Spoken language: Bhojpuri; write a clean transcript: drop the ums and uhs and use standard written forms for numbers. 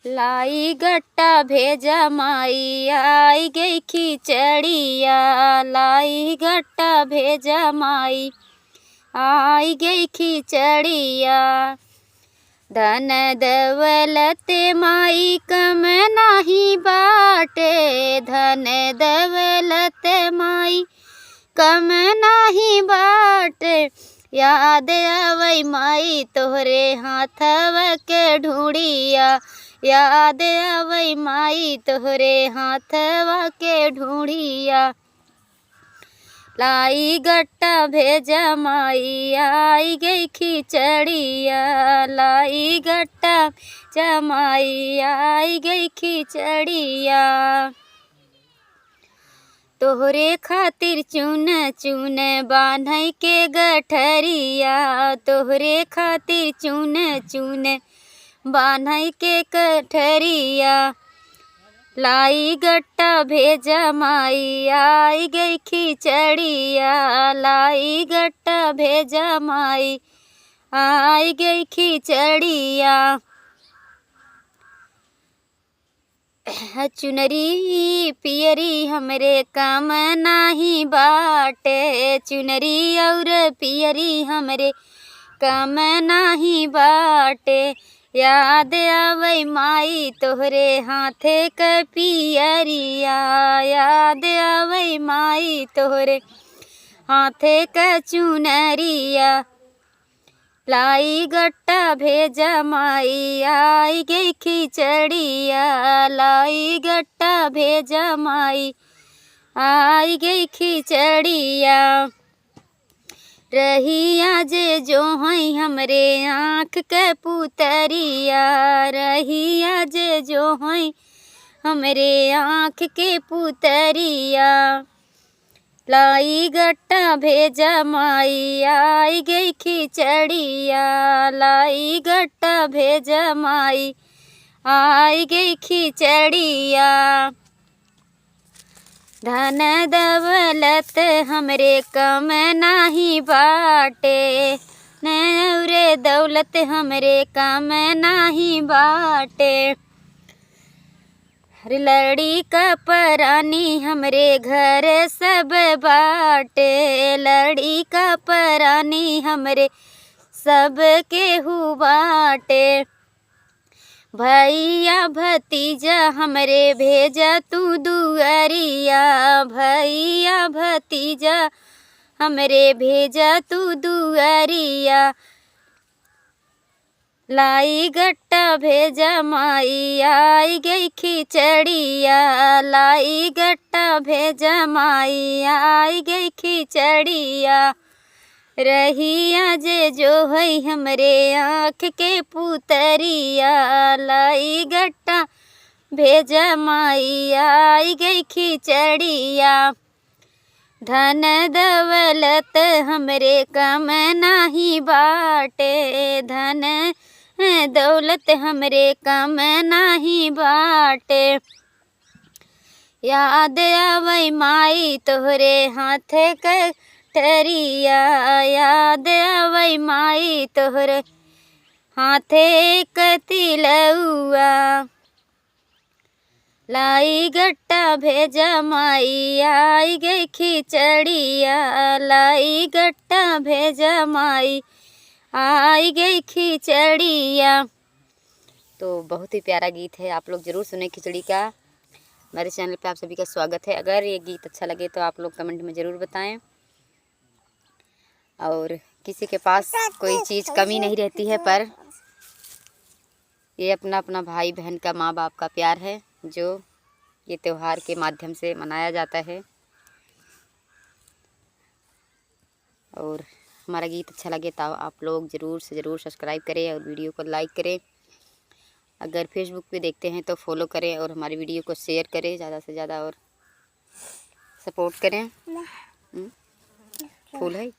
लाई गट्टा भेजा माई आई गई खिचड़िया। लाई गट्टा भेजा माई आई गई खिचड़िया। धन दौलत माई कम नाही बाटे। धन दौलत माई कम नाही बाटे। याद आवै माई तोहरे हाथवा के ढूंढिया। याद आवै माई तोहरे हाथवा के ढूंढिया। लाई गट्टा भेजा माई आई गई खिचड़िया। लाई गट्टा भेजा माई आई गई खिचड़िया। तोहरे खातिर चुन चुन बान्हई के गठरिया। तोहरे खातिर चुन चुन बान्हई के गठरिया। लाई गट्टा भेजा माई आई गई खिचड़िया। लाई गट्टा भेजा माई आई गई खिचड़िया। चुनरी पियरी हमरे काम नाही बाटे। चुनरी और पियरी हमरे काम नाही बाटे। याद आवै माई तोहरे हाथे क पियरिया। याद आवै माई तोहरे हाथे क चुनरिया। लाई गट्टा भेजा माई आई गई खिचड़िया। लाई गट्टा भेजा माई आई गई खिचड़िया। रहिया जे जो हई हमरे आँख के पुतरिया। रहिया जे जो हई हमरे आँख के पुतरिया। लाई गट्टा भेजा माई आई गई खिचड़िया। लाई गट्टा भेजा माई आई गई खिचड़िया। धन दौलत हमरे कम नाही बाटे। नौरे दौलत हमरे कम नाही बाटे। लड़ी का परानी हमरे घर सब बाटे। लड़ी का परानी हमरे सब केहू बाटे। भैया भतीजा हमरे भेजा तू दुआरिया। भैया भतीजा हमरे भेजा तू दुआरिया। लाई गट्टा भेजा माई आई गई खिचड़िया। लाई गट्टा भेजा माई आई गई खिचड़िया। रहिया जे जो हई हमरे आँख के पुतरिया। लाई गट्टा भेजा माई आई गई खिचड़िया। धन दौलत हमरे कम नाही बाटे। धन दौलत हमरे कम नाही बाटे। याद आवै माई तोहरे हाथे क टरिया। याद आवै माई तोहरे हाथे क तिलौआ। लाई गट्टा भेजा माई आई गई खिचड़िया। लाई गट्टा भेजा माई आई गई खिचड़िया। तो बहुत ही प्यारा गीत है, आप लोग ज़रूर सुने खिचड़ी का। मेरे चैनल पे आप सभी का स्वागत है। अगर ये गीत अच्छा लगे तो आप लोग कमेंट में ज़रूर बताएं। और किसी के पास कोई चीज़ कमी नहीं रहती है, पर ये अपना अपना भाई बहन का, माँ बाप का प्यार है जो ये त्यौहार के माध्यम से मनाया जाता है। और हमारा गीत अच्छा लगे तो आप लोग ज़रूर से ज़रूर सब्सक्राइब करें और वीडियो को लाइक करें। अगर फेसबुक पे देखते हैं तो फॉलो करें और हमारी वीडियो को शेयर करें ज़्यादा से ज़्यादा और सपोर्ट करें। फूल है।